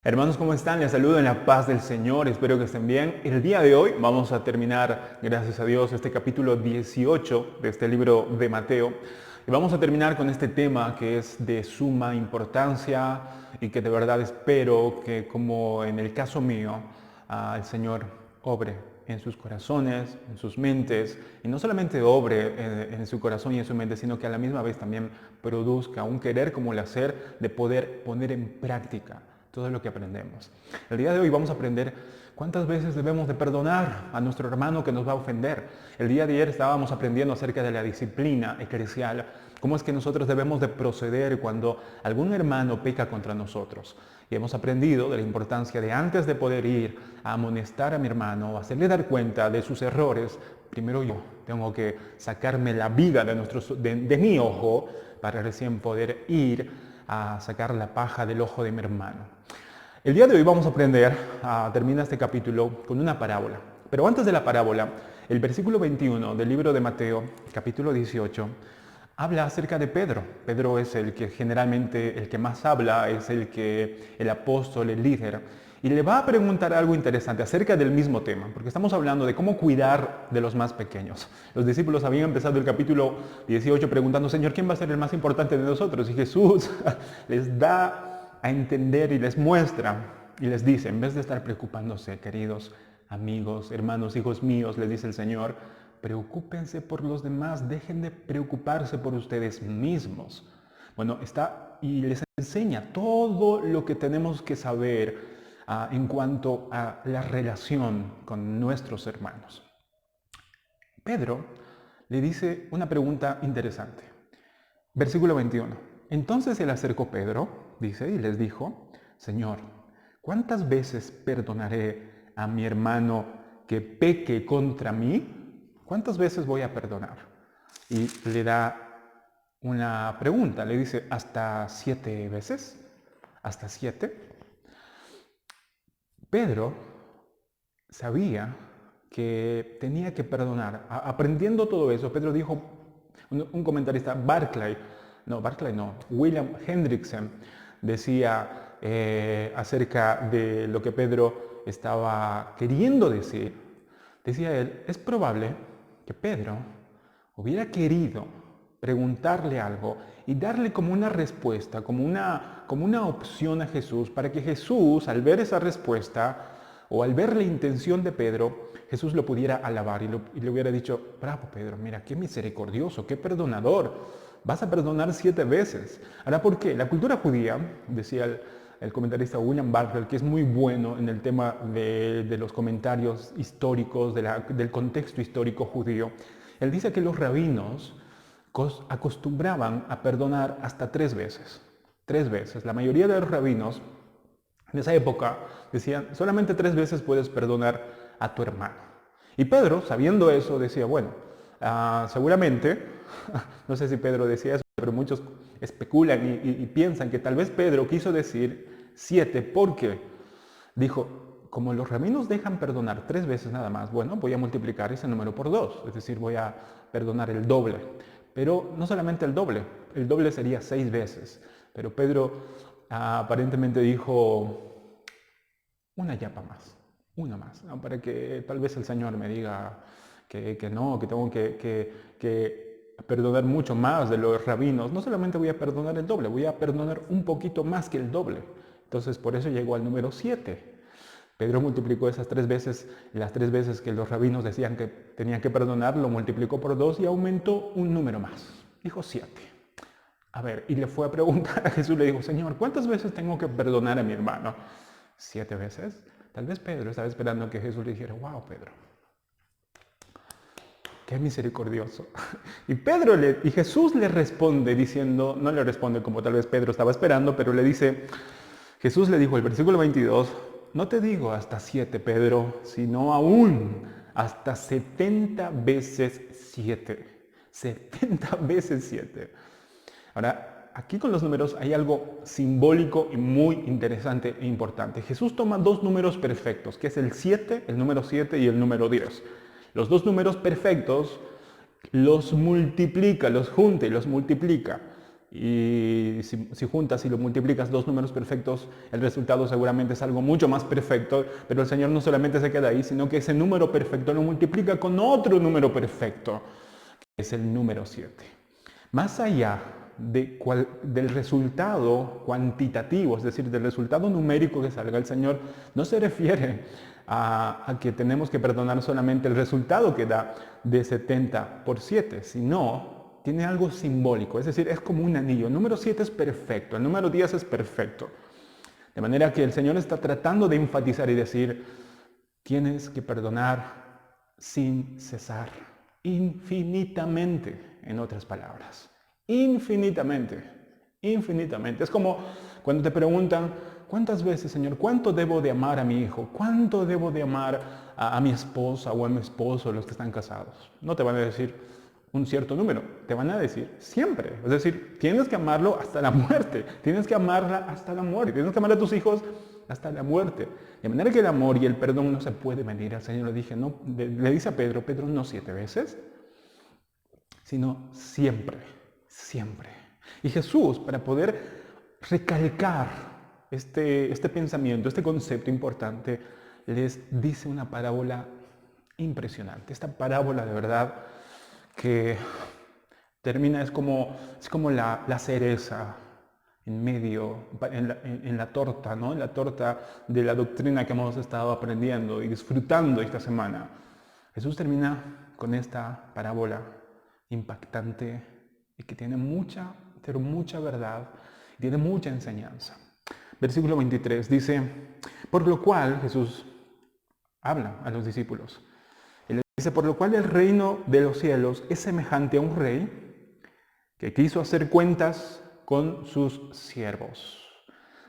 Hermanos, ¿cómo están? Les saludo en la paz del Señor, espero que estén bien. El día de hoy vamos a terminar, gracias a Dios, este capítulo 18 de este libro de Mateo. Y vamos a terminar con este tema que es de suma importancia y que de verdad espero que, como en el caso mío, el Señor obre en sus corazones, en sus mentes, y no solamente obre en su corazón y en su mente, sino que a la misma vez también produzca un querer como el hacer de poder poner en práctica todo lo que aprendemos. El día de hoy vamos a aprender cuántas veces debemos de perdonar a nuestro hermano que nos va a ofender. El día de ayer estábamos aprendiendo acerca de la disciplina eclesial, cómo es que nosotros debemos de proceder cuando algún hermano peca contra nosotros. Y hemos aprendido de la importancia de, antes de poder ir a amonestar a mi hermano, hacerle dar cuenta de sus errores, primero yo tengo que sacarme la viga de mi ojo para recién poder ir a sacar la paja del ojo de mi hermano. El día de hoy vamos a aprender, termina este capítulo con una parábola. Pero antes de la parábola, el versículo 21 del libro de Mateo, capítulo 18, habla acerca de Pedro. Pedro es el que generalmente, el que más habla, es el apóstol, el líder. Y le va a preguntar algo interesante acerca del mismo tema, porque estamos hablando de cómo cuidar de los más pequeños. Los discípulos habían empezado el capítulo 18 preguntando, Señor, ¿quién va a ser el más importante de nosotros? Y Jesús les da a entender y les muestra y les dice, en vez de estar preocupándose, queridos amigos, hermanos, hijos míos, les dice el Señor, preocúpense por los demás, dejen de preocuparse por ustedes mismos. Bueno, está y les enseña todo lo que tenemos que saber en cuanto a la relación con nuestros hermanos. Pedro le dice una pregunta interesante. Versículo 21. Entonces se le acercó Pedro, dice, y les dijo, Señor, ¿cuántas veces perdonaré a mi hermano que peque contra mí? ¿Cuántas veces voy a perdonar? Y le da una pregunta, le dice, ¿hasta 7 veces? ¿Hasta 7? Pedro sabía que tenía que perdonar. Aprendiendo todo eso, Pedro dijo, un comentarista, William Hendrickson, decía acerca de lo que Pedro estaba queriendo decir. Decía él, es probable que Pedro hubiera querido preguntarle algo y darle como una respuesta, como una opción a Jesús, para que Jesús, al ver esa respuesta o al ver la intención de Pedro, Jesús lo pudiera alabar y le hubiera dicho, bravo Pedro, mira, qué misericordioso, qué perdonador, vas a perdonar 7 veces. Ahora, ¿por qué? La cultura judía, decía el comentarista William Barclay, que es muy bueno en el tema de los comentarios históricos, del contexto histórico judío, él dice que los rabinos acostumbraban a perdonar hasta 3 veces. 3 veces. La mayoría de los rabinos en esa época decían, solamente 3 veces puedes perdonar a tu hermano. Y Pedro, sabiendo eso, decía, bueno, seguramente, no sé si Pedro decía eso, pero muchos especulan y piensan que tal vez Pedro quiso decir 7 porque dijo, como los rabinos dejan perdonar 3 veces nada más, bueno, voy a multiplicar ese número por 2, es decir, voy a perdonar el doble. Pero no solamente el doble sería 6 veces. Pero Pedro aparentemente dijo, una yapa más, una más, ¿no? Para que tal vez el Señor me diga que no, que tengo que perdonar mucho más de los rabinos. No solamente voy a perdonar el doble, voy a perdonar un poquito más que el doble. Entonces por eso llegó al número 7. Pedro multiplicó esas 3 veces, las 3 veces que los rabinos decían que tenían que perdonar, lo multiplicó por 2 y aumentó un número más. Dijo 7. A ver, y le fue a preguntar a Jesús, le dijo, Señor, ¿cuántas veces tengo que perdonar a mi hermano? 7 veces. Tal vez Pedro estaba esperando que Jesús le dijera, wow, Pedro, qué misericordioso. Y Jesús le responde diciendo, no le responde como tal vez Pedro estaba esperando, pero le dice, Jesús le dijo, el versículo 22, no te digo hasta 7, Pedro, sino aún hasta 70 veces 7. 70 veces 7. Ahora, aquí con los números hay algo simbólico y muy interesante e importante. Jesús toma 2 números perfectos, que es el 7, el número 7 y el número 10. Los 2 números perfectos los multiplica, los junta y los multiplica. Y si juntas y lo multiplicas dos números perfectos, el resultado seguramente es algo mucho más perfecto, pero el Señor no solamente se queda ahí, sino que ese número perfecto lo multiplica con otro número perfecto, que es el número 7. Más allá del resultado cuantitativo, es decir, del resultado numérico que salga, el Señor no se refiere a que tenemos que perdonar solamente el resultado que da de 70 por 7, sino tiene algo simbólico, es decir, es como un anillo. El número 7 es perfecto, el número 10 es perfecto. De manera que el Señor está tratando de enfatizar y decir, tienes que perdonar sin cesar, infinitamente, en otras palabras. Infinitamente, infinitamente. Es como cuando te preguntan, ¿cuántas veces, Señor, cuánto debo de amar a mi hijo? ¿Cuánto debo de amar a mi esposa o a mi esposo, los que están casados? No te van a decir un cierto número, te van a decir siempre. Es decir, tienes que amarlo hasta la muerte, tienes que amarla hasta la muerte, tienes que amar a tus hijos hasta la muerte. De manera que el amor y el perdón no se puede medir. El Señor le dice a Pedro, no 7 veces, sino siempre, siempre. Y Jesús, para poder recalcar este pensamiento, este concepto importante, les dice una parábola impresionante. Esta parábola de verdad que termina, es como la cereza en medio, en la torta, ¿no? En la torta de la doctrina que hemos estado aprendiendo y disfrutando esta semana. Jesús termina con esta parábola impactante y que tiene mucha verdad, y tiene mucha enseñanza. Versículo 23 dice, por lo cual Jesús habla a los discípulos. Dice, por lo cual el reino de los cielos es semejante a un rey que quiso hacer cuentas con sus siervos.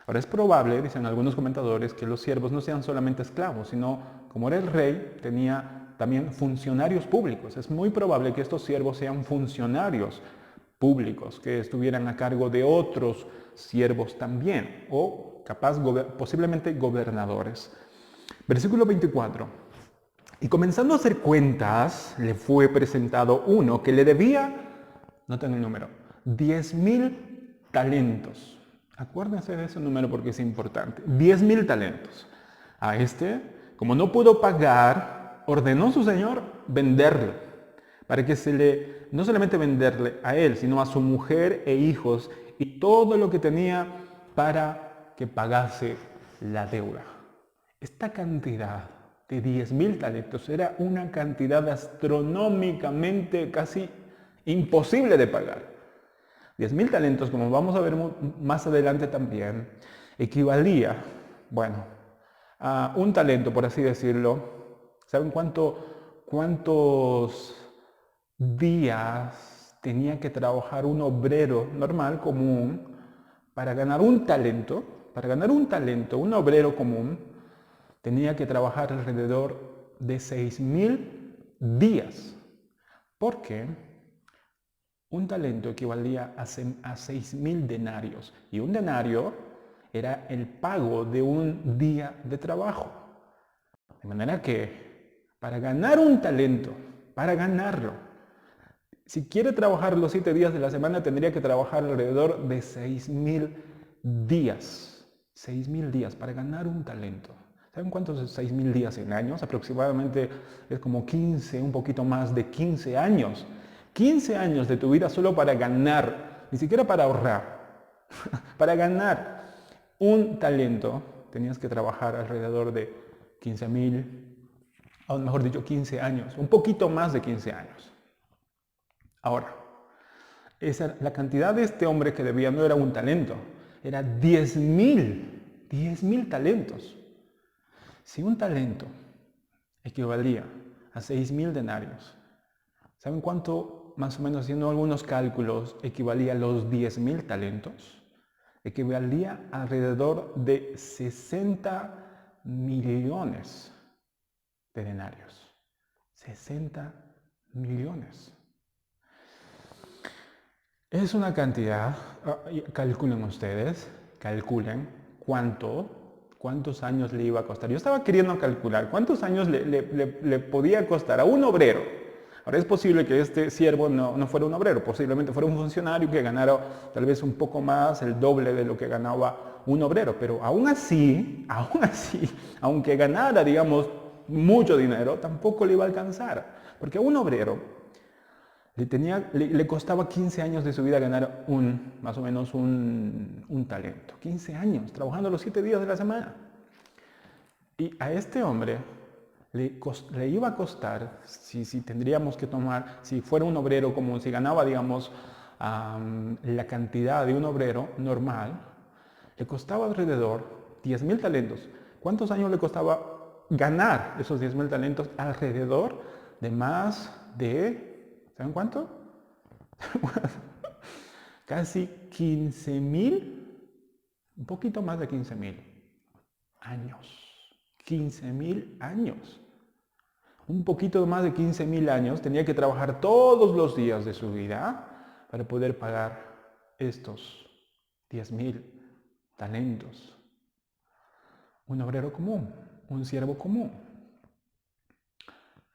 Ahora es probable, dicen algunos comentadores, que los siervos no sean solamente esclavos, sino como era el rey, tenía también funcionarios públicos. Es muy probable que estos siervos sean funcionarios públicos, que estuvieran a cargo de otros siervos también, o posiblemente gobernadores. Versículo 24. Y comenzando a hacer cuentas, le fue presentado uno que le debía, noten el número, 10,000 talentos. Acuérdense de ese número porque es importante. 10,000 talentos. A este, como no pudo pagar, ordenó su señor venderle, para que no solamente venderle a él, sino a su mujer e hijos y todo lo que tenía para que pagase la deuda. Esta cantidad de 10,000 talentos era una cantidad astronómicamente casi imposible de pagar. 10,000 talentos, como vamos a ver más adelante también, equivalía, a un talento, por así decirlo. ¿Saben cuántos días tenía que trabajar un obrero normal, común, para ganar un talento? Para ganar un talento, un obrero común tenía que trabajar alrededor de 6,000 días, porque un talento equivalía a 6,000 denarios, y un denario era el pago de un día de trabajo. De manera que para ganar un talento, para ganarlo, si quiere trabajar los 7 días de la semana, tendría que trabajar alrededor de 6,000 días. 6,000 días para ganar un talento. ¿Saben cuántos son 6,000 días en años? Aproximadamente es como 15, un poquito más de 15 años. 15 años de tu vida solo para ganar, ni siquiera para ahorrar. Para ganar un talento tenías que trabajar alrededor de 15,000, o mejor dicho, 15 años. Un poquito más de 15 años. Ahora, la cantidad de este hombre que debía no era un talento, era 10,000 talentos. Si un talento equivalía a 6,000 denarios, ¿saben cuánto, más o menos haciendo algunos cálculos, equivalía a los 10,000 talentos? Equivalía a alrededor de 60 millones de denarios. 60 millones. Es una cantidad, calculen ustedes, cuántos años le iba a costar. Yo estaba queriendo calcular cuántos años le podía costar a un obrero Ahora es posible que este siervo no fuera un obrero, posiblemente fuera un funcionario que ganara tal vez un poco más, el doble de lo que ganaba un obrero, pero aún así, aunque ganara, digamos, mucho dinero, tampoco le iba a alcanzar, porque a un obrero le costaba 15 años de su vida ganar más o menos un talento. 15 años, trabajando los 7 días de la semana. Y a este hombre le iba a costar, si tendríamos que tomar, si fuera un obrero común, si ganaba, digamos, la cantidad de un obrero normal, le costaba alrededor 10.000 talentos. ¿Cuántos años le costaba ganar esos 10.000 talentos? Alrededor de más de, ¿saben cuánto? Casi 15.000, un poquito más de 15.000 años. 15.000 años. Un poquito más de 15.000 años tenía que trabajar todos los días de su vida para poder pagar estos 10.000 talentos. Un obrero común, un siervo común.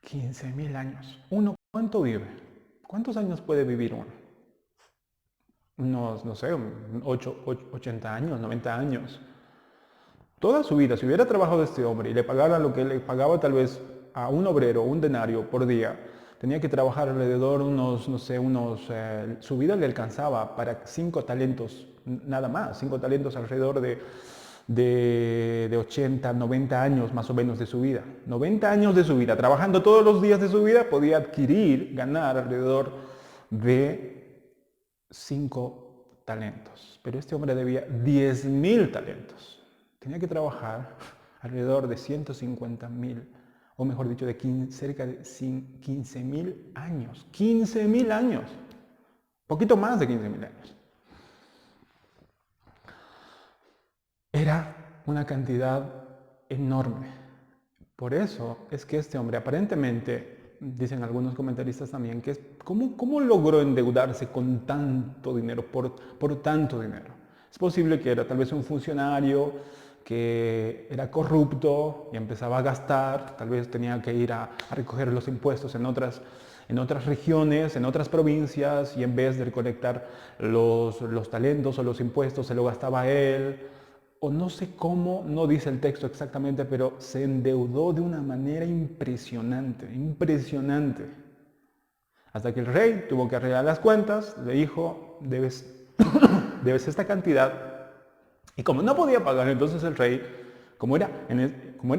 15.000 años. ¿Uno cuánto vive? ¿Cuántos años puede vivir uno? Unos, no sé, 80 años, 90 años. Toda su vida, si hubiera trabajado este hombre y le pagara lo que le pagaba tal vez a un obrero, un denario por día, tenía que trabajar alrededor su vida le alcanzaba para 5 talentos, nada más, 5 talentos alrededor de 80, 90 años más o menos de su vida. 90 años de su vida, trabajando todos los días de su vida, podía ganar alrededor de 5 talentos. Pero este hombre debía 10.000 talentos. Tenía que trabajar alrededor de 150.000, o mejor dicho, cerca de 15.000 años. 15.000 años. Poquito más de 15.000 años. Era una cantidad enorme. Por eso es que este hombre aparentemente, dicen algunos comentaristas también, que ¿cómo logró endeudarse con tanto dinero, por tanto dinero? Es posible que era tal vez un funcionario que era corrupto y empezaba a gastar, tal vez tenía que ir a recoger los impuestos en otras regiones, en otras provincias, y en vez de recolectar los talentos o los impuestos se lo gastaba él, o no sé cómo, no dice el texto exactamente, pero se endeudó de una manera impresionante, hasta que el rey tuvo que arreglar las cuentas, le dijo, debes esta cantidad. Y como no podía pagar, entonces el rey, como era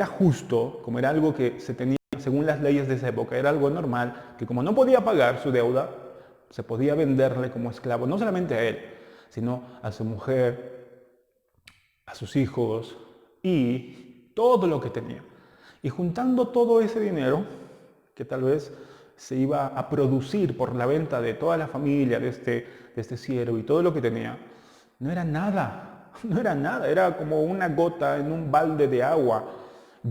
justo, como era algo que se tenía según las leyes de esa época, era algo normal, que como no podía pagar su deuda, se podía venderle como esclavo, no solamente a él, sino a su mujer, a sus hijos y todo lo que tenía. Y juntando todo ese dinero, que tal vez se iba a producir por la venta de toda la familia de este siervo y todo lo que tenía, no era nada. No era nada, era como una gota en un balde de agua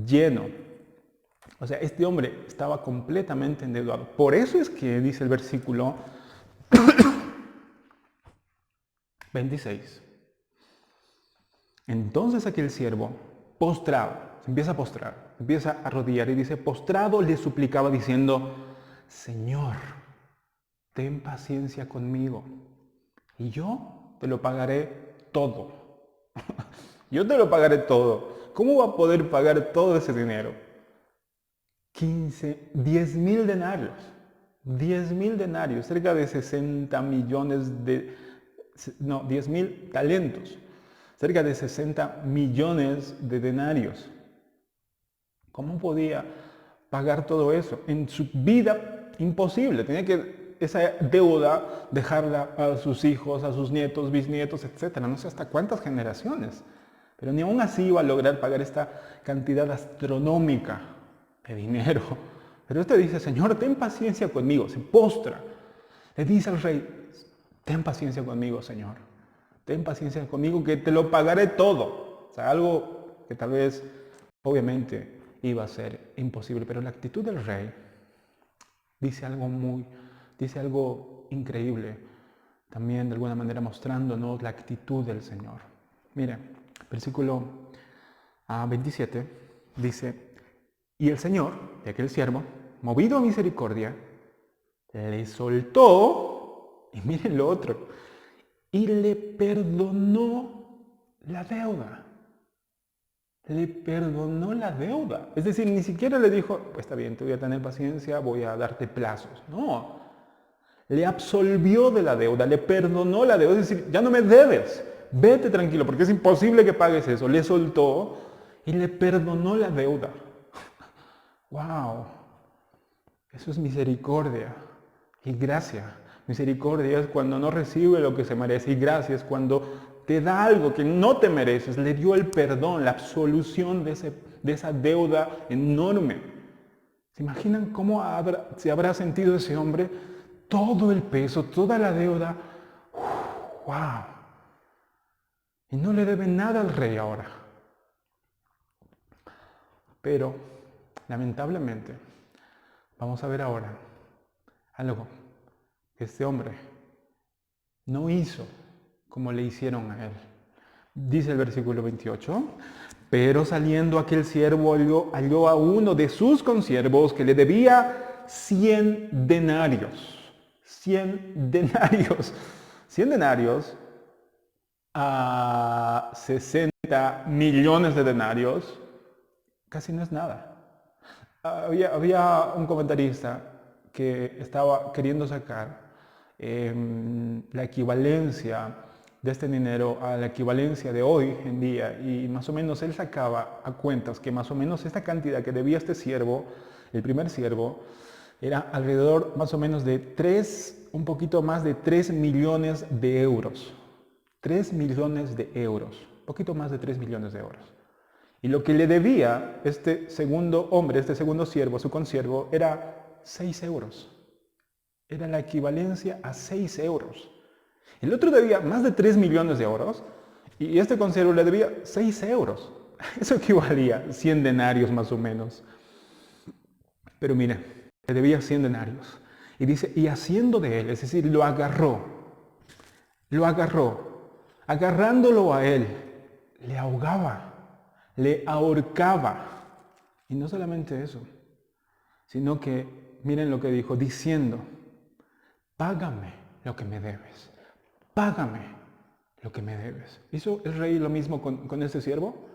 lleno. O sea, este hombre estaba completamente endeudado. Por eso es que dice el versículo 26. Entonces aquel siervo, postrado, se empieza a postrar, empieza a arrodillar y dice, postrado le suplicaba diciendo, Señor, ten paciencia conmigo y yo te lo pagaré todo. Yo te lo pagaré todo. ¿Cómo va a poder pagar todo ese dinero? 10.000 denarios. 10.000 denarios, cerca de 60 millones 10.000 talentos. Cerca de 60 millones de denarios. ¿Cómo podía pagar todo eso? En su vida, imposible. Tenía que esa deuda dejarla a sus hijos, a sus nietos, bisnietos, etc. No sé hasta cuántas generaciones. Pero ni aún así iba a lograr pagar esta cantidad astronómica de dinero. Pero este dice, Señor, ten paciencia conmigo. Se postra. Le dice al rey, ten paciencia conmigo, Señor. Ten paciencia conmigo que te lo pagaré todo. O sea, algo que tal vez, obviamente, iba a ser imposible. Pero la actitud del rey dice algo increíble. También, de alguna manera, mostrándonos la actitud del Señor. Miren. Versículo 27 dice, y el Señor, de aquel siervo, movido a misericordia, le soltó, y miren lo otro, y le perdonó la deuda. Le perdonó la deuda. Es decir, ni siquiera le dijo, pues está bien, te voy a tener paciencia, voy a darte plazos. No, le absolvió de la deuda, le perdonó la deuda. Es decir, ya no me debes, vete tranquilo, porque es imposible que pagues eso. Le soltó y le perdonó la deuda. ¡Wow! Eso es misericordia y gracia. Misericordia es cuando no recibe lo que se merece, y gracia es cuando te da algo que no te mereces. Le dio el perdón, la absolución de esa deuda enorme. ¿Se imaginan cómo se habrá sentido ese hombre? Todo el peso, toda la deuda. ¡Wow! Y no le debe nada al rey ahora. Pero, lamentablemente, vamos a ver ahora algo que este hombre no hizo como le hicieron a él. Dice el versículo 28, pero saliendo aquel siervo halló a uno de sus consiervos que le debía 100 denarios. 100 denarios. 100 denarios a 60 millones de denarios casi no es nada. Había un comentarista que estaba queriendo sacar la equivalencia de este dinero a la equivalencia de hoy en día, y más o menos él sacaba a cuentas que más o menos esta cantidad que debía este siervo, el primer siervo, era alrededor más o menos de un poquito más de 3 millones de euros. 3 millones de euros, un poquito más de 3 millones de euros. Y lo que le debía este segundo hombre, este segundo siervo, su consiervo, era 6 euros. Era la equivalencia a 6 euros. El otro debía más de 3 millones de euros y este consiervo le debía 6 euros. Eso equivalía a 100 denarios más o menos. Pero mire, le debía 100 denarios. Y dice, y haciendo de él, es decir, lo agarró, agarrándolo a él, le ahogaba, le ahorcaba. Y no solamente eso, sino que, miren lo que dijo, diciendo, págame lo que me debes. Págame lo que me debes. ¿Hizo el rey lo mismo con este siervo?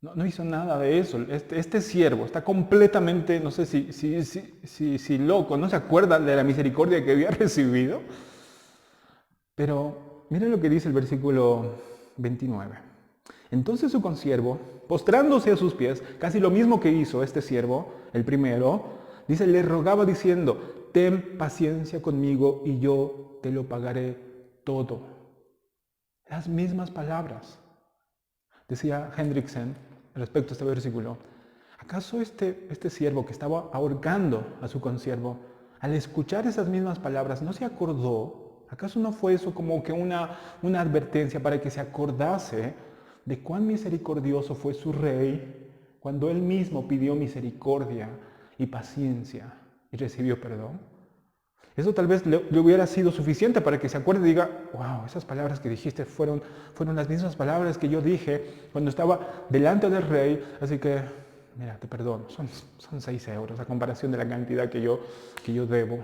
No hizo nada de eso. Este siervo está completamente, no sé si loco, no se acuerda de la misericordia que había recibido. Pero miren lo que dice el versículo 29. Entonces su consiervo, postrándose a sus pies, casi lo mismo que hizo este siervo, el primero, dice, le rogaba diciendo, ten paciencia conmigo y yo te lo pagaré todo. Las mismas palabras. Decía Hendrickson respecto a este versículo, ¿acaso este siervo que estaba ahorcando a su consiervo, al escuchar esas mismas palabras, no se acordó? ¿Acaso no fue eso como que una advertencia para que se acordase de cuán misericordioso fue su rey cuando él mismo pidió misericordia y paciencia y recibió perdón? Eso tal vez le hubiera sido suficiente para que se acuerde y diga, wow, esas palabras que dijiste fueron las mismas palabras que yo dije cuando estaba delante del rey, así que, mira, te perdono, son 6 euros a comparación de la cantidad que yo debo.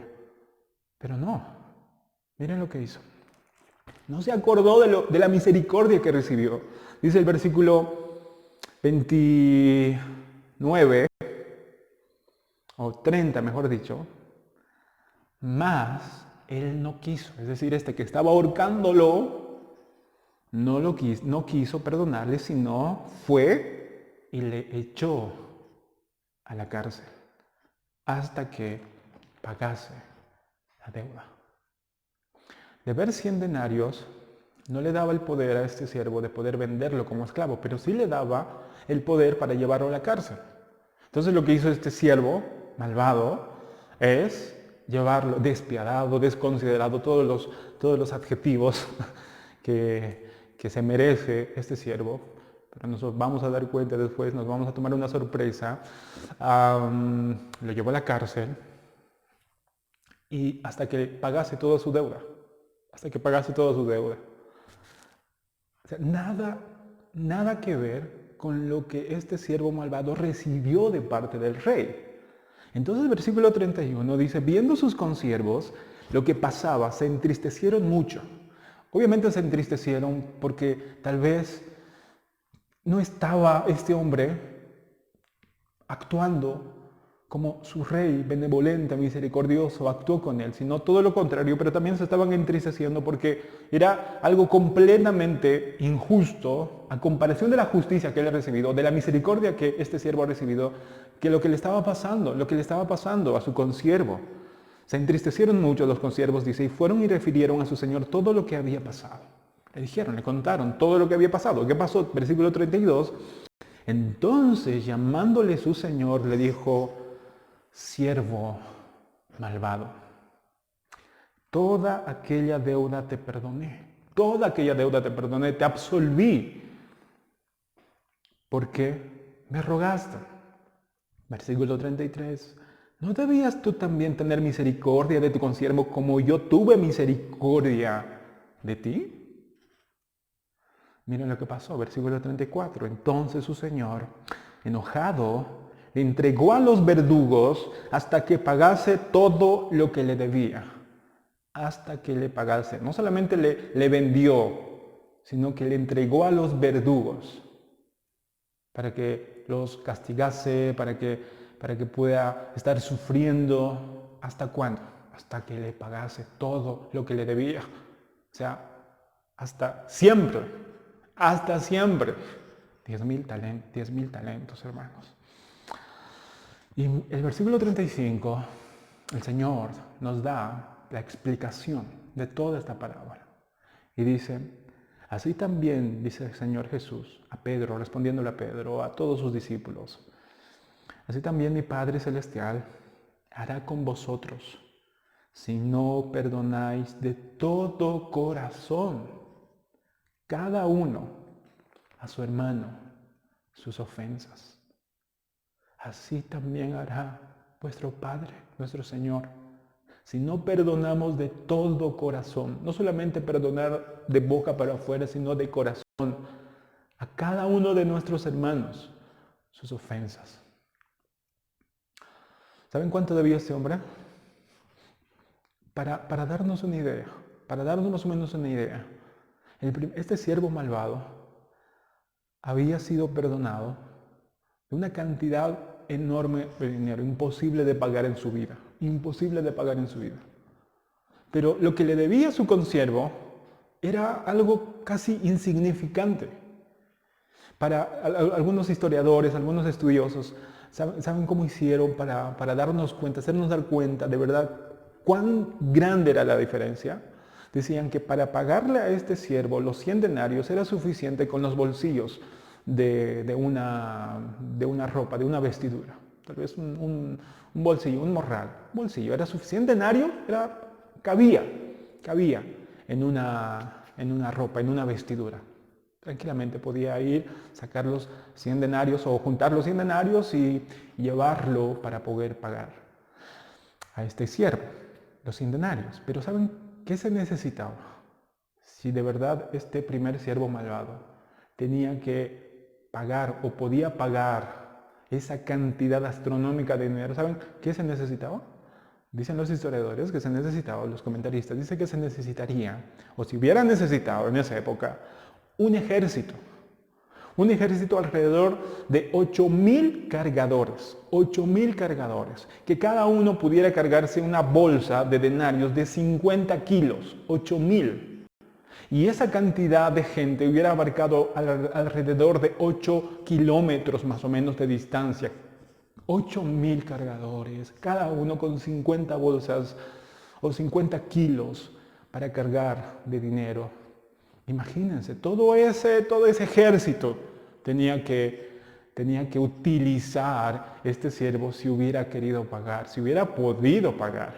Pero no, miren lo que hizo. No se acordó de la misericordia que recibió. Dice el versículo 29, o 30 mejor dicho, mas él no quiso, es decir, este que estaba ahorcándolo, no quiso perdonarle, sino fue y le echó a la cárcel hasta que pagase la deuda. Deber 100 denarios no le daba el poder a este siervo de poder venderlo como esclavo, pero sí le daba el poder para llevarlo a la cárcel. Entonces lo que hizo este siervo malvado es llevarlo despiadado, desconsiderado, todos los adjetivos que se merece este siervo. Pero nos vamos a dar cuenta después, nos vamos a tomar una sorpresa. Lo llevó a la cárcel y hasta que pagase toda su deuda. Hasta que pagase toda su deuda. O sea, nada que ver con lo que este siervo malvado recibió de parte del rey. Entonces el versículo 31 dice, viendo sus consiervos lo que pasaba, se entristecieron mucho. Obviamente se entristecieron porque tal vez no estaba este hombre actuando como su rey benevolente, misericordioso, actuó con él, sino todo lo contrario, pero también se estaban entristeciendo porque era algo completamente injusto a comparación de la justicia que él ha recibido, de la misericordia que este siervo ha recibido, que lo que le estaba pasando a su consiervo. Se entristecieron mucho los consiervos, dice, y fueron y refirieron a su señor todo lo que había pasado. Le dijeron, le contaron todo lo que había pasado. ¿Qué pasó? Versículo 32. Entonces, llamándole su señor, le dijo, siervo malvado, toda aquella deuda te perdoné, te absolví, porque me rogaste. Versículo 33. ¿No debías tú también tener misericordia de tu consiervo como yo tuve misericordia de ti? Miren lo que pasó, versículo 34. Entonces su señor, enojado, le entregó a los verdugos hasta que pagase todo lo que le debía. Hasta que le pagase. No solamente le vendió, sino que le entregó a los verdugos para que los castigase, para que pueda estar sufriendo. ¿Hasta cuándo? Hasta que le pagase todo lo que le debía. O sea, hasta siempre. Hasta siempre. 10,000 talentos, hermanos. Y el versículo 35, el Señor nos da la explicación de toda esta parábola. Y dice, así también, dice el Señor Jesús, a Pedro, respondiéndole a Pedro, a todos sus discípulos, así también mi Padre Celestial hará con vosotros, si no perdonáis de todo corazón cada uno a su hermano sus ofensas. Así también hará vuestro Padre, nuestro Señor, si no perdonamos de todo corazón, no solamente perdonar de boca para afuera, sino de corazón, a cada uno de nuestros hermanos sus ofensas. ¿Saben cuánto debía este hombre? Para darnos una idea, para darnos más o menos una idea, este siervo malvado había sido perdonado de una cantidad enorme de dinero, imposible de pagar en su vida, Pero lo que le debía a su consiervo era algo casi insignificante. Para algunos historiadores, algunos estudiosos, ¿saben cómo hicieron para darnos cuenta, hacernos dar cuenta de verdad cuán grande era la diferencia? Decían que para pagarle a este siervo los 100 denarios era suficiente con los bolsillos de una ropa, de una vestidura. Tal vez un bolsillo, un morral, un bolsillo. Era suficiente denario, cabía en una ropa, en una vestidura. Tranquilamente podía ir, sacar los 100 denarios o juntar los 100 denarios y llevarlo para poder pagar a este siervo, los 100 denarios. Pero ¿saben qué se necesitaba? Si de verdad este primer siervo malvado tenía que pagar o podía pagar esa cantidad astronómica de dinero, ¿saben qué se necesitaba? Dicen los historiadores que se necesitaba, los comentaristas, dicen que se necesitaría, o si hubiera necesitado en esa época, un ejército alrededor de 8,000 cargadores, que cada uno pudiera cargarse una bolsa de denarios de 50 kilos, 8,000. Y esa cantidad de gente hubiera abarcado alrededor de 8 kilómetros más o menos de distancia. 8,000 cargadores, cada uno con 50 bolsas o 50 kilos para cargar de dinero. Imagínense, todo ese ejército tenía que utilizar este siervo si hubiera querido pagar, si hubiera podido pagar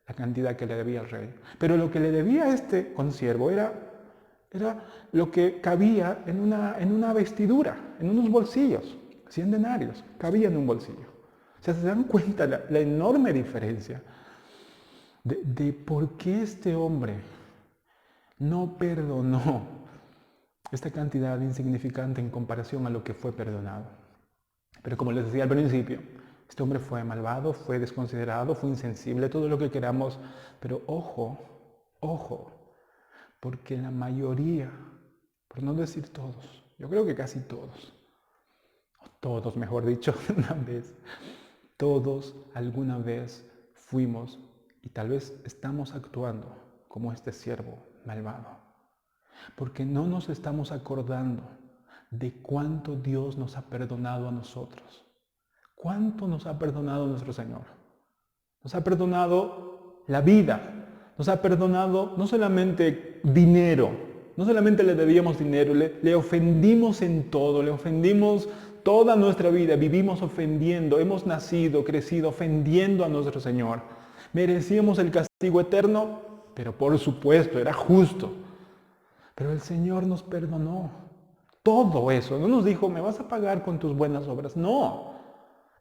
la cantidad que le debía al rey. Pero lo que le debía a este consiervo era lo que cabía en una vestidura, en unos bolsillos. 100 denarios, cabía en un bolsillo. O sea, se dan cuenta la enorme diferencia de por qué este hombre no perdonó esta cantidad insignificante en comparación a lo que fue perdonado. Pero como les decía al principio, Este hombre fue malvado, fue desconsiderado, fue insensible, todo lo que queramos. Pero ojo, ojo, porque la mayoría, por no decir todos, yo creo que casi todos, o todos mejor dicho, una vez, todos alguna vez fuimos y tal vez estamos actuando como este siervo malvado. Porque no nos estamos acordando de cuánto Dios nos ha perdonado a nosotros. ¿Cuánto nos ha perdonado nuestro Señor? Nos ha perdonado la vida, nos ha perdonado no solamente dinero, no solamente le debíamos dinero, le ofendimos en todo, le ofendimos toda nuestra vida, vivimos ofendiendo, hemos nacido, crecido ofendiendo a nuestro Señor. Merecíamos el castigo eterno, pero por supuesto era justo. Pero el Señor nos perdonó todo eso. No nos dijo, me vas a pagar con tus buenas obras. No.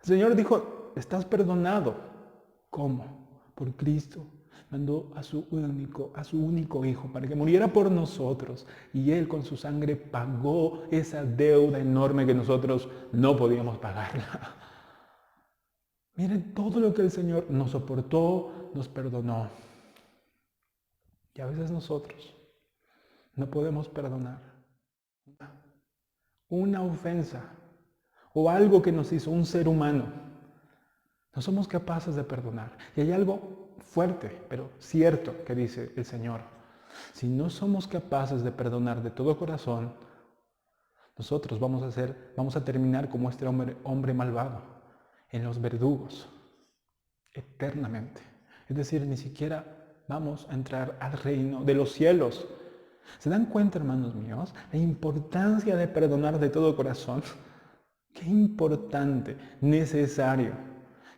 El Señor dijo, estás perdonado. ¿Cómo? Por Cristo. Mandó a su único Hijo para que muriera por nosotros. Y Él con su sangre pagó esa deuda enorme que nosotros no podíamos pagarla. Miren todo lo que el Señor nos soportó, nos perdonó. Y a veces nosotros no podemos perdonar una ofensa o algo que nos hizo un ser humano. No somos capaces de perdonar. Y hay algo fuerte, pero cierto que dice el Señor. Si no somos capaces de perdonar de todo corazón, nosotros vamos a terminar como este hombre malvado, en los verdugos, eternamente. Es decir, ni siquiera vamos a entrar al reino de los cielos. ¿Se dan cuenta, hermanos míos, la importancia de perdonar de todo corazón? Qué importante, necesario,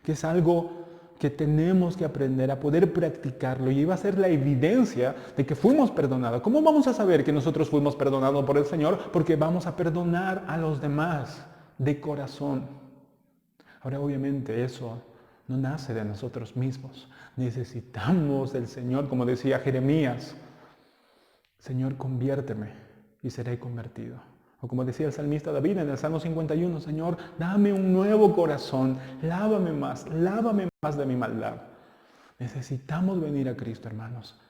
que es algo que tenemos que aprender a poder practicarlo y va a ser la evidencia de que fuimos perdonados. ¿Cómo vamos a saber que nosotros fuimos perdonados por el Señor? Porque vamos a perdonar a los demás de corazón. Ahora, obviamente, eso no nace de nosotros mismos. Necesitamos del Señor, como decía Jeremías, Señor, conviérteme y seré convertido. O como decía el salmista David en el Salmo 51, Señor, dame un nuevo corazón, lávame más de mi maldad. Necesitamos venir a Cristo, hermanos,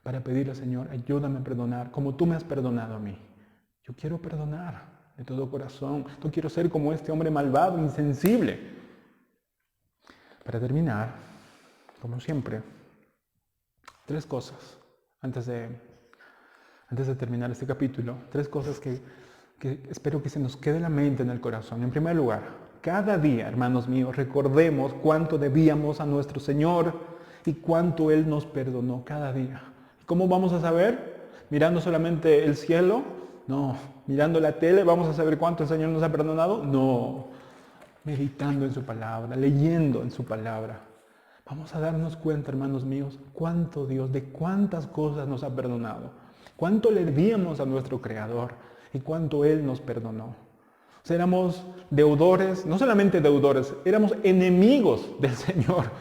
para pedirle al Señor, ayúdame a perdonar como tú me has perdonado a mí. Yo quiero perdonar de todo corazón. No quiero ser como este hombre malvado, insensible. Para terminar, como siempre, 3 cosas antes de terminar este capítulo, 3 cosas que espero que se nos quede en la mente, en el corazón. En primer lugar, cada día, hermanos míos, recordemos cuánto debíamos a nuestro Señor y cuánto Él nos perdonó cada día. ¿Cómo vamos a saber? ¿Mirando solamente el cielo? No. ¿Mirando la tele vamos a saber cuánto el Señor nos ha perdonado? No. Meditando en su palabra, leyendo en su palabra. Vamos a darnos cuenta, hermanos míos, cuánto Dios, de cuántas cosas nos ha perdonado. Cuánto le debíamos a nuestro Creador y cuánto Él nos perdonó. O sea, éramos deudores, no solamente deudores, éramos enemigos del Señor.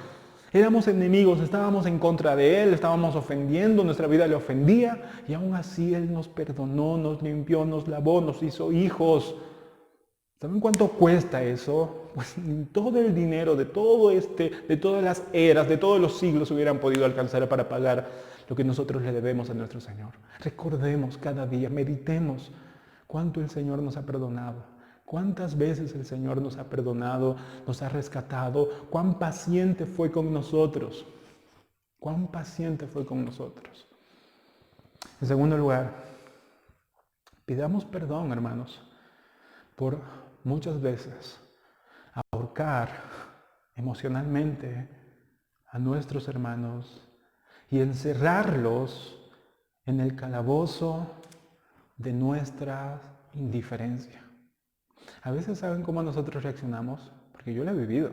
Éramos enemigos, estábamos en contra de Él, estábamos ofendiendo, nuestra vida le ofendía y aún así Él nos perdonó, nos limpió, nos lavó, nos hizo hijos. ¿Saben cuánto cuesta eso? Pues todo el dinero de todas las eras, de todos los siglos hubieran podido alcanzar para pagar lo que nosotros le debemos a nuestro Señor. Recordemos cada día, meditemos cuánto el Señor nos ha perdonado, cuántas veces el Señor nos ha perdonado, nos ha rescatado, cuán paciente fue con nosotros, cuán paciente fue con nosotros. En segundo lugar, pidamos perdón, hermanos, por muchas veces ahorcar emocionalmente a nuestros hermanos y encerrarlos en el calabozo de nuestra indiferencia. A veces, ¿saben cómo nosotros reaccionamos? Porque yo lo he vivido.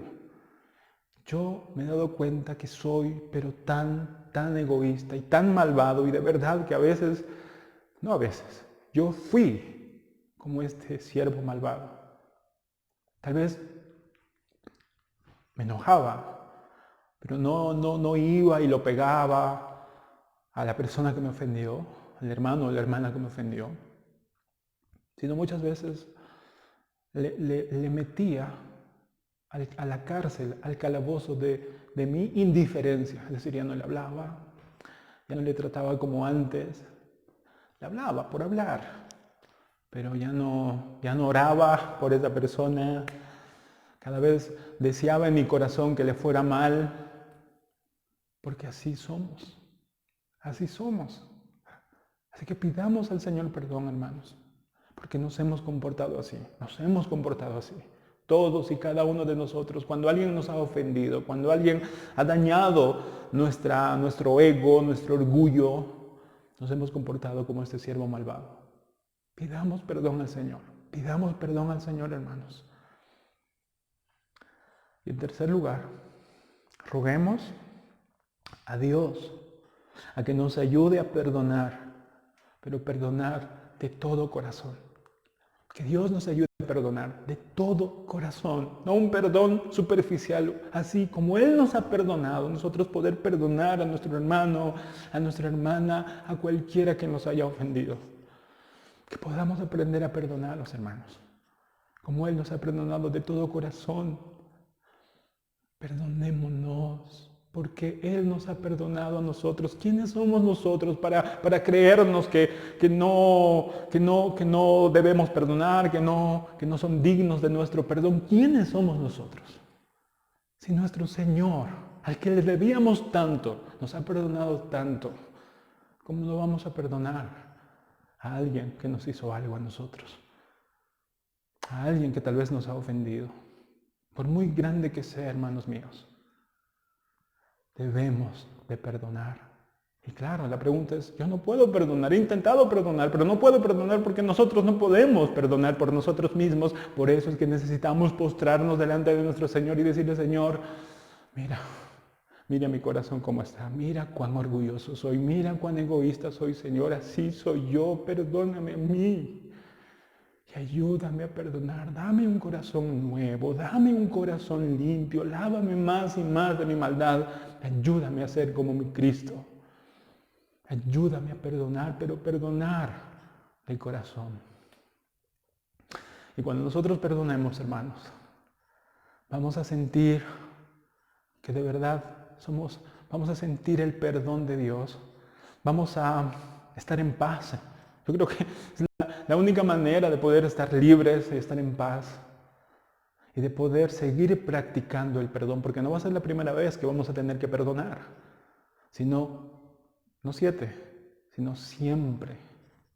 Yo me he dado cuenta que soy, pero tan egoísta y tan malvado, y de verdad que yo fui como este siervo malvado. Tal vez me enojaba, pero no iba y lo pegaba a la persona que me ofendió, al hermano o la hermana que me ofendió, sino muchas veces le metía a la cárcel, al calabozo de mi indiferencia. Es decir, ya no le hablaba, ya no le trataba como antes. Le hablaba por hablar, pero ya no oraba por esa persona. Cada vez deseaba en mi corazón que le fuera mal, porque así somos. Así somos. Así que pidamos al Señor perdón, hermanos, porque nos hemos comportado así. Nos hemos comportado así. Todos y cada uno de nosotros, cuando alguien nos ha ofendido, cuando alguien ha dañado nuestro ego, nuestro orgullo, nos hemos comportado como este siervo malvado. Pidamos perdón al Señor. Pidamos perdón al Señor, hermanos. Y en tercer lugar, roguemos a Dios a que nos ayude a perdonar, pero perdonar de todo corazón. Que Dios nos ayude a perdonar de todo corazón, no un perdón superficial, así como Él nos ha perdonado, nosotros poder perdonar a nuestro hermano, a nuestra hermana, a cualquiera que nos haya ofendido. Que podamos aprender a perdonar a los hermanos, como Él nos ha perdonado de todo corazón. Perdonémonos, porque Él nos ha perdonado a nosotros. ¿Quiénes somos nosotros para creernos que no debemos perdonar, que no son dignos de nuestro perdón? ¿Quiénes somos nosotros? Si nuestro Señor, al que le debíamos tanto, nos ha perdonado tanto, ¿cómo no vamos a perdonar a alguien que nos hizo algo a nosotros? A alguien que tal vez nos ha ofendido. Por muy grande que sea, hermanos míos, debemos de perdonar. Y claro, la pregunta es, yo no puedo perdonar, he intentado perdonar, pero no puedo perdonar porque nosotros no podemos perdonar por nosotros mismos. Por eso es que necesitamos postrarnos delante de nuestro Señor y decirle, Señor, mira mi corazón cómo está, mira cuán orgulloso soy, mira cuán egoísta soy, Señor, así soy yo, perdóname a mí. Y ayúdame a perdonar, dame un corazón nuevo, dame un corazón limpio, lávame más y más de mi maldad, ayúdame a ser como mi Cristo. Ayúdame a perdonar, pero perdonar de corazón. Y cuando nosotros perdonemos, hermanos, vamos a sentir que de verdad vamos a sentir el perdón de Dios, vamos a estar en paz. Yo creo que es la única manera de poder estar libres y estar en paz y de poder seguir practicando el perdón, porque no va a ser la primera vez que vamos a tener que perdonar, sino, no 7, sino siempre,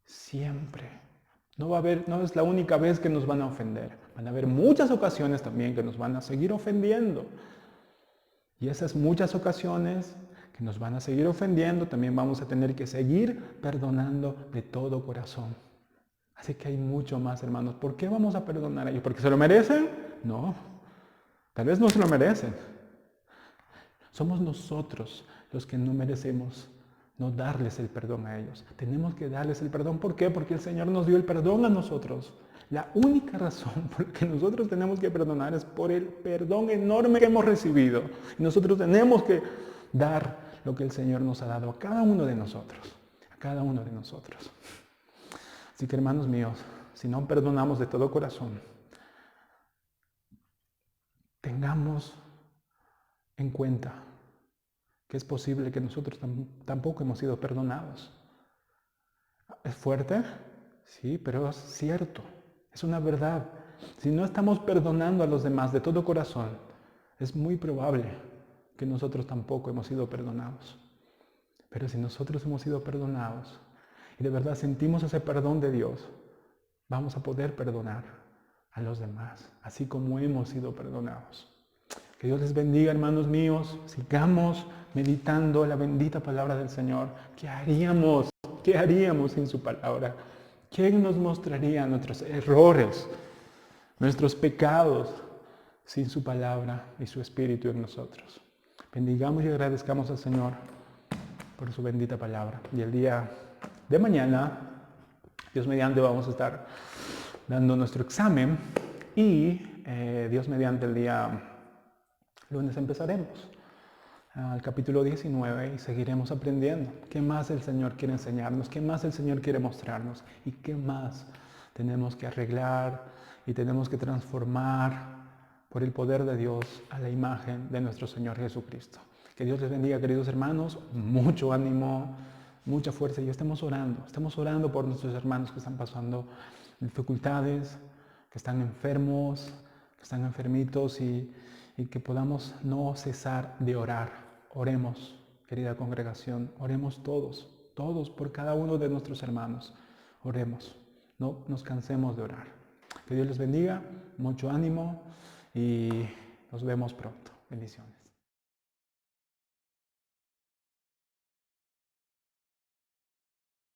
siempre. No es la única vez que nos van a ofender, van a haber muchas ocasiones también que nos van a seguir ofendiendo. Y esas muchas ocasiones que nos van a seguir ofendiendo, también vamos a tener que seguir perdonando de todo corazón. Así que hay mucho más, hermanos. ¿Por qué vamos a perdonar a ellos? ¿Porque se lo merecen? No. Tal vez no se lo merecen. Somos nosotros los que no merecemos no darles el perdón a ellos. Tenemos que darles el perdón. ¿Por qué? Porque el Señor nos dio el perdón a nosotros. La única razón por la que nosotros tenemos que perdonar es por el perdón enorme que hemos recibido. Y nosotros tenemos que dar lo que el Señor nos ha dado a cada uno de nosotros. A cada uno de nosotros. Así que, hermanos míos, si no perdonamos de todo corazón, tengamos en cuenta que es posible que nosotros tampoco hemos sido perdonados. ¿Es fuerte? Sí, pero es cierto. Es una verdad. Si no estamos perdonando a los demás de todo corazón, es muy probable que nosotros tampoco hemos sido perdonados. Pero si nosotros hemos sido perdonados y de verdad sentimos ese perdón de Dios, vamos a poder perdonar a los demás, así como hemos sido perdonados. Que Dios les bendiga, hermanos míos. Sigamos meditando la bendita palabra del Señor. ¿Qué haríamos? ¿Qué haríamos sin su palabra? ¿Quién nos mostraría nuestros errores, nuestros pecados sin su palabra y su Espíritu en nosotros? Bendigamos y agradezcamos al Señor por su bendita palabra. Y el día de mañana, Dios mediante, vamos a estar dando nuestro examen y Dios mediante el día lunes empezaremos al capítulo 19 y seguiremos aprendiendo. ¿Qué más el Señor quiere enseñarnos? ¿Qué más el Señor quiere mostrarnos? ¿Y qué más tenemos que arreglar y tenemos que transformar por el poder de Dios a la imagen de nuestro Señor Jesucristo. Que Dios les bendiga, queridos hermanos, mucho ánimo, mucha fuerza y estamos orando por nuestros hermanos que están pasando dificultades, que están enfermos, que están enfermitos y que podamos no cesar de orar. Oremos, querida congregación, oremos todos por cada uno de nuestros hermanos. Oremos, no nos cansemos de orar. Que Dios les bendiga, mucho ánimo y nos vemos pronto. Bendiciones.